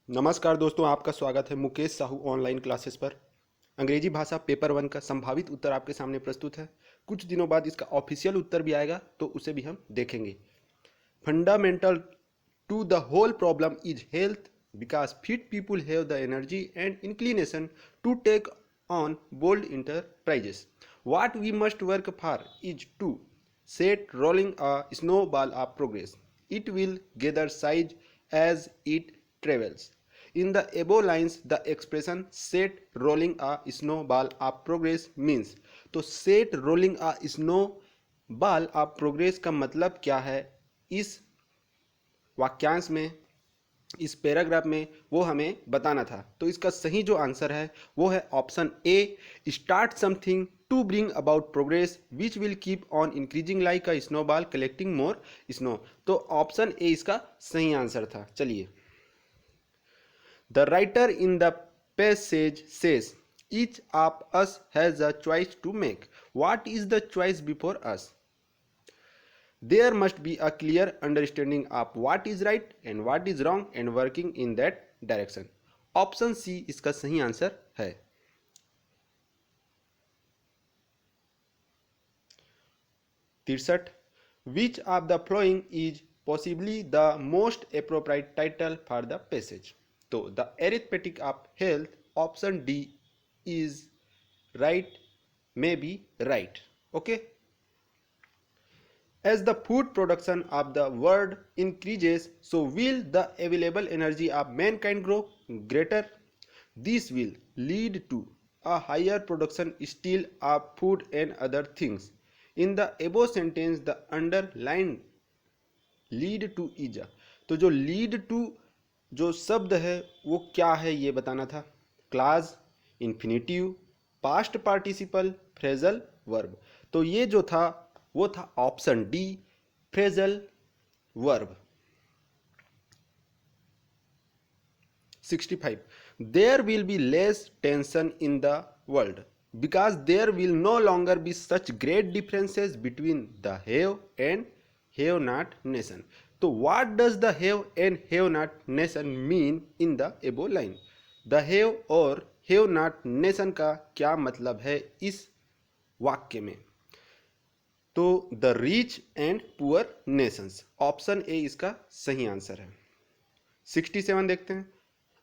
नमस्कार दोस्तों, आपका स्वागत है मुकेश साहू ऑनलाइन क्लासेस पर। अंग्रेजी भाषा पेपर 1 का संभावित उत्तर आपके सामने प्रस्तुत है। कुछ दिनों बाद इसका ऑफिशियल उत्तर भी आएगा, तो उसे भी हम देखेंगे। Fundamental to the whole problem is health, because fit people have the energy and inclination to take on bold enterprises. What we must work for is to set rolling a snowball of progress. It will gather size as it travels. In the above lines, the expression set rolling a snowball of progress means. तो set rolling a snowball of progress का मतलब क्या है? इस वाक्यांश में, इस paragraph में वो हमें बताना था। तो इसका सही जो आंसर है वो है option A, start something to bring about progress which will keep on increasing like a snowball collecting more snow. तो ऑप्शन ए इसका सही आंसर था। चलिए, the writer in the passage says each of us has a choice to make. What is the choice before us? There must be a clear understanding of what is right and what is wrong and working in that direction. Option C इसका सही answer है। 63. Which of the following is possibly the most appropriate title for the passage? तो the arithmetic of health, option D is right, may be right. Okay. As the food production of the world increases, so will the available energy of mankind grow greater. This will lead to a higher production still of food and other things. In the above sentence, the underlined lead to is. तो जो lead to जो शब्द है वो क्या है ये बताना था। Class, infinitive, past participle, phrasal verb. तो ये जो था वो था option D, phrasal verb. 65. There will be less tension in the world because there will no longer be such great differences between the have and have not nation. तो what does the have and have not nation mean in the above line? The have और have not nation का क्या मतलब है इस वाक्य में? तो the rich and poor nations, option A इसका सही आंसर है। 67 देखते हैं।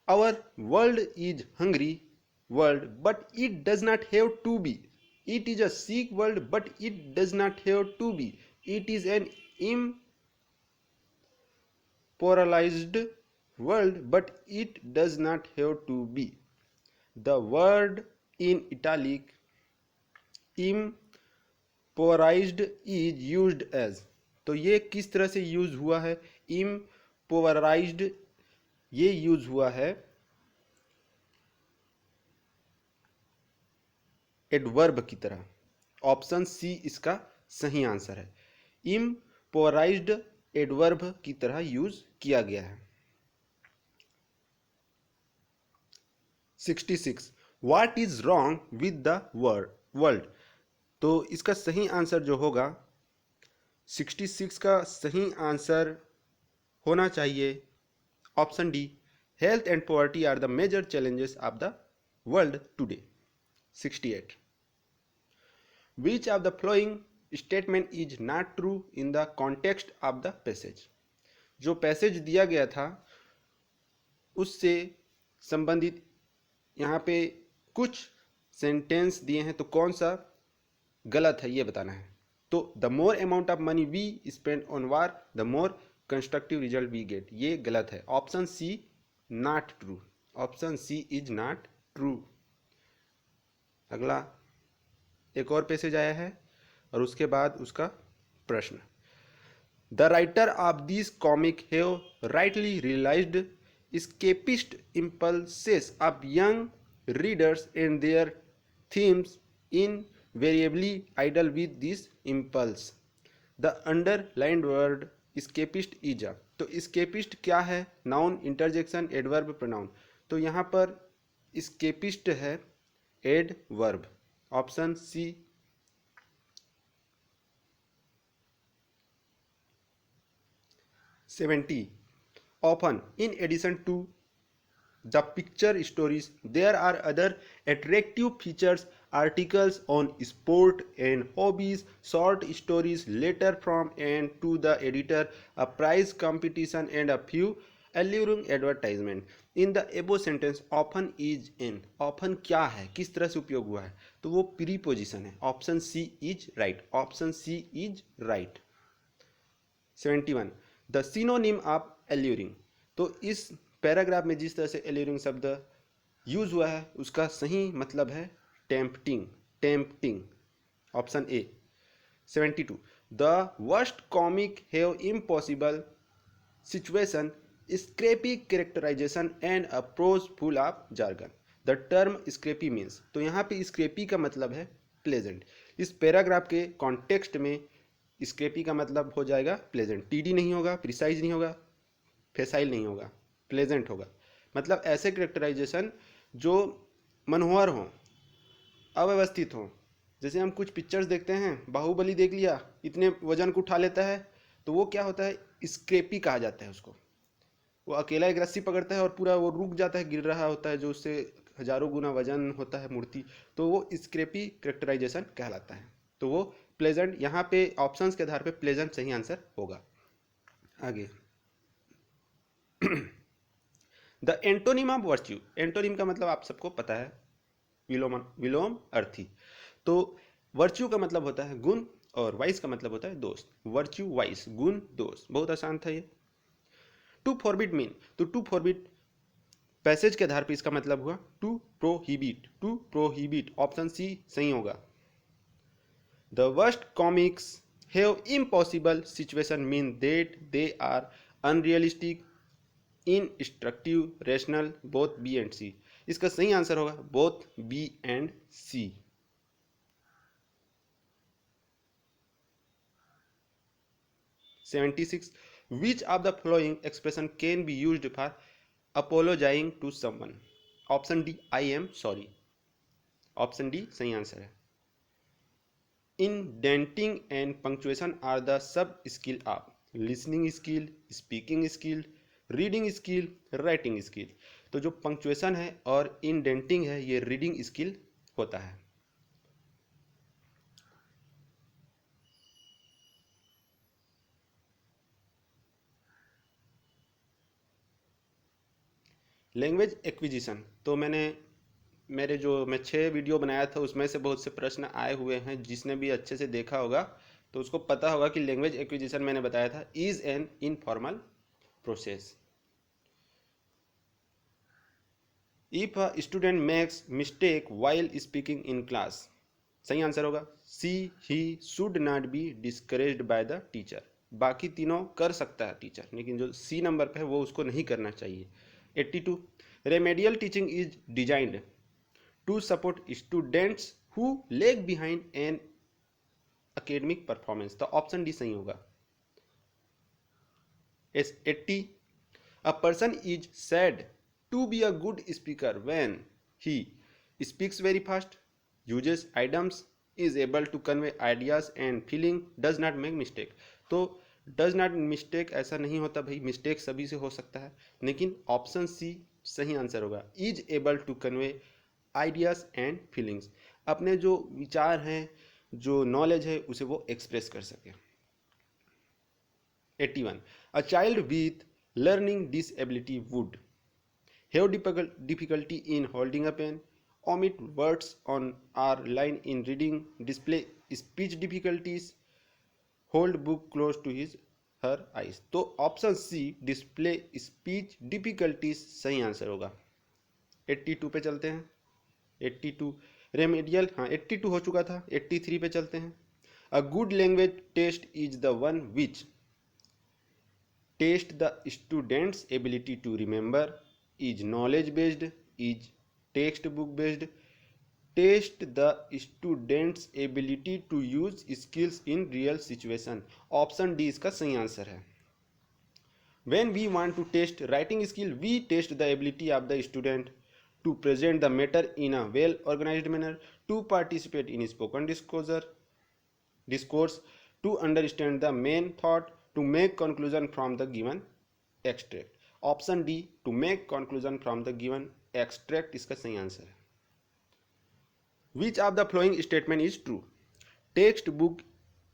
Our world is hungry world but it does not have to be. It is a sick world but it does not have to be. It is an impoverished world but it does not have to be. The word in italic impoverished is used as. तो ये किस तरह से use हुआ है? इम्पोराइज्ड ये use हुआ है एडवर्ब की तरह। ऑप्शन सी इसका सही आंसर है। इम्पोराइज्ड एडवर्ब की तरह यूज किया गया है। 66. What is wrong with the world? तो इसका सही आंसर जो होगा 66 का सही आंसर होना चाहिए option D, health and poverty are the major challenges of the world today. 68. Which of the flowing statement is not true in the context of the passage? जो पैसेज दिया गया था उससे संबंधित यहाँ पे कुछ सेंटेंस दिए हैं, तो कौन सा गलत है ये बताना है। तो the more amount of money we spend on war the more constructive result we get, ये गलत है। Option C not true, option C is not true. अगला एक और पैसेज आया है और उसके बाद उसका प्रश्न। The writer of this comic have rightly realized escapist impulses of young readers and their themes invariably idle with this impulse. The underlined word escapist is a. तो escapist क्या है? Noun, interjection, adverb, pronoun. तो यहाँ पर escapist है adverb, option C. 70. Often, in addition to the picture stories. There are other attractive features, articles on sport and hobbies, short stories, letter from and to the editor, a prize competition and a few alluring advertisement. In the above sentence often is in, often क्या है, किस तरह से उपयोग हुआ है, तो वो प्रीपोजिशन है. Option C is right, option C is right. 71 the synonym of alluring. तो इस पैराग्राफ में जिस तरह से एल्यूरिंग शब्द यूज हुआ है उसका सही मतलब है tempting, tempting. Option A. 72 the worst comic have impossible situation, scrappy characterization and a prose full of jargon. The term scrappy means, तो यहाँ पे स्क्रैपी का मतलब है प्लेजेंट. इस पैराग्राफ के कॉन्टेक्स्ट में स्क्रैपी का मतलब हो जाएगा प्लेजेंट. टीडी नहीं होगा, प्रिसाइज नहीं होगा, फेसाइल नहीं होगा, प्लेजेंट होगा. मतलब ऐसे कैरेक्टराइजेशन जो मनोहर हों, अव्यवस्थित हों. जैसे हम कुछ पिक्चर्स देखते हैं, बाहुबली देख लिया, इतने वजन को उठा लेता है, तो वो क्या होता है, स्क्रैपी कहा जाता है उसको. वो अकेला एक रस्सी पकड़ता है और पूरा वो रुक जाता है, गिर रहा होता है, जो उससे हजारों गुना वजन होता है मूर्ति, तो वो स्क्रैपी कैरेक्टराइजेशन कहलाता है. तो वो प्लेजेंट, यहाँ पे ऑप्शंस के आधार पे प्लेजेंट सही आंसर होगा. आगे the antonym of virtue. Antonym का मतलब आप सबको पता है, विलोम, विलोम अर्थी. तो वर्च्यू का मतलब होता है गुण और वाइस का मतलब होता है दोष. वर्च्यू वाइस, गुण दोष, बहुत आसान था ये. टू फॉरबिड मीन, तो टू फॉरबिड पैसेज के आधार पर इसका मतलब हुआ to prohibit, to prohibit. Option C सही होगा. The worst comics have impossible situation mean that they are unrealistic, instructive, rational, both B and C. इसका सही आंसर होगा both B and C. (76) Which of the following expression can be used for apologizing to someone? Option D, I am sorry. Option D सही answer है. Indenting and punctuation are the sub-skill of listening skill, speaking skill, reading skill, writing skill. तो जो punctuation है और indenting है ये reading skill होता है. लैंग्वेज एक्विजिशन, तो मेरे जो मैं 6 वीडियो बनाया था उसमें से बहुत से प्रश्न आए हुए हैं. जिसने भी अच्छे से देखा होगा तो उसको पता होगा कि लैंग्वेज एक्विजिशन मैंने बताया था is an informal process. If a student makes mistake while speaking in class, सही आंसर होगा C, he should not be discouraged by the teacher. बाकी तीनों कर सकता है टीचर, लेकिन जो सी नंबर पे है वो उसको नहीं करना चाहिए. 82 remedial teaching is designed to support students who lag behind an academic performance. तो ऑप्शन डी सही होगा. 80 a person is said to be a good speaker when he speaks very fast, uses idioms, is able to convey ideas and feeling, does not make mistake. तो does not mistake ऐसा नहीं होता भाई, mistake सभी से हो सकता है, लेकिन ऑप्शन सी सही आंसर होगा. Is able to convey ideas and feelings, अपने जो विचार हैं, जो नॉलेज है उसे वो एक्सप्रेस कर सके. 81 a child with learning disability would have difficulty in holding a pen, omit words on or line in reading, display speech difficulties, hold book close to his her eyes. तो option C display speech difficulties सही answer होगा. 82 पे चलते हैं. 82 remedial, हाँ 82 हो चुका था. 83 पे चलते हैं. A good language test is the one which test the students ability to remember, is knowledge based, is textbook based, test the students ability to use skills in real situation. Option D इसका सही answer है. when we want to test writing skill we test the ability of the student to present the matter in a well organized manner, to participate in spoken discourse, to understand the main thought, to make conclusion from the given extract. Option D to make conclusion from the given extract इसका सही answer है। Which of the flowing statement is true? Text book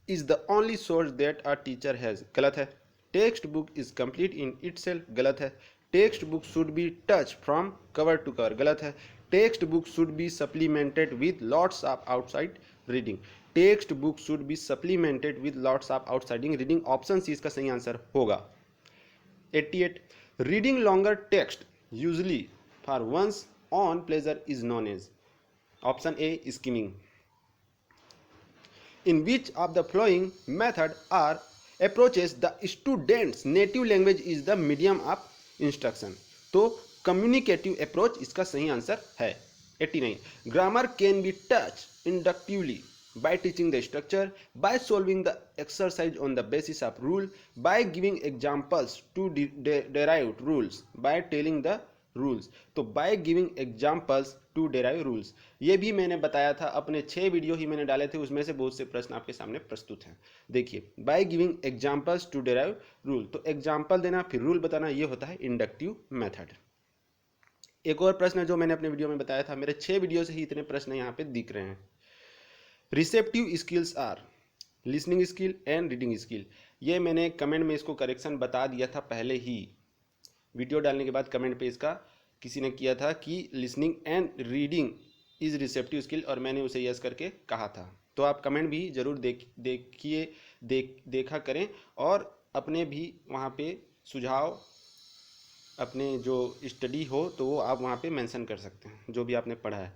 is the only source that a teacher has, गलत है। Text book is complete in itself, गलत है। Text book should be touch from cover to cover, गलत है। Text book should be supplemented with lots of outside reading, text book should be supplemented with lots of outside reading, option C इसका सही answer होगा। 88 reading longer text usually for one's own pleasure is known as, option A skimming. In which of the following method or approaches the student's native language is the medium of instruction? तो communicative approach इसका सही answer है। 89 grammar can be taught inductively by teaching the structure, by solving the exercise on the basis of rule, by giving examples to derive rules, by telling the rules. तो by giving examples to derive rules, ये भी मैंने बताया था, अपने 6 video ही मैंने डाले थे, उसमें से बहुत से प्रश्न आपके सामने प्रस्तुत हैं। देखिए, by giving examples to derive rule, तो एग्जाम्पल देना फिर रूल बताना, ये होता है इंडक्टिव मेथड। एक और प्रश्न जो मैंने अपने वीडियो में बताया था, मेरे 6 वीडियो से ही इतने प्रश्न यहाँ पे दिख रहे हैं। Receptive skills are listening skill and reading skill, ये मैंने कमेंट में इसको करेक्शन बता दिया था पहले ही, वीडियो डालने के बाद कमेंट पे इसका किसी ने किया था कि listening and reading is receptive skill, और मैंने उसे यस करके कहा था। तो आप कमेंट भी ज़रूर देखा करें, और अपने भी वहाँ पे सुझाव, अपने जो स्टडी हो तो वो आप वहाँ पे मेंशन कर सकते हैं, जो भी आपने पढ़ा है।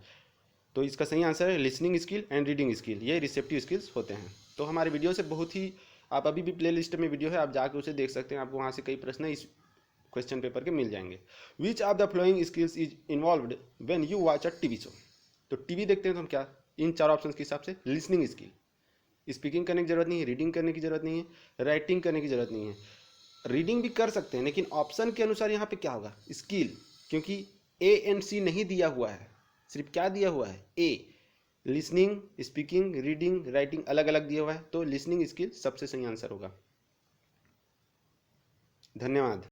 तो इसका सही आंसर है listening skill and reading skill, ये रिसेप्टिव स्किल्स होते हैं। तो हमारे वीडियो से बहुत ही, आप अभी भी प्ले लिस्ट में वीडियो है, आप जाकर उसे देख सकते हैं, आपको वहाँ से कई प्रश्न इस क्वेश्चन पेपर के मिल जाएंगे। विच of the flowing skills is involved when you watch a TV show? तो टीवी देखते हैं तो हम क्या, इन 4 ऑप्शन के हिसाब से लिसनिंग स्किल, स्पीकिंग करने की जरूरत नहीं है, रीडिंग करने की जरूरत नहीं है, राइटिंग करने की जरूरत नहीं है, रीडिंग भी कर सकते हैं, लेकिन ऑप्शन के अनुसार यहाँ पे क्या होगा, स्किल, क्योंकि ए एंड सी नहीं दिया हुआ है, सिर्फ क्या दिया हुआ है, ए। लिसनिंग, स्पीकिंग, रीडिंग, राइटिंग अलग अलग दिया हुआ है, तो लिसनिंग स्किल सबसे सही आंसर होगा। धन्यवाद।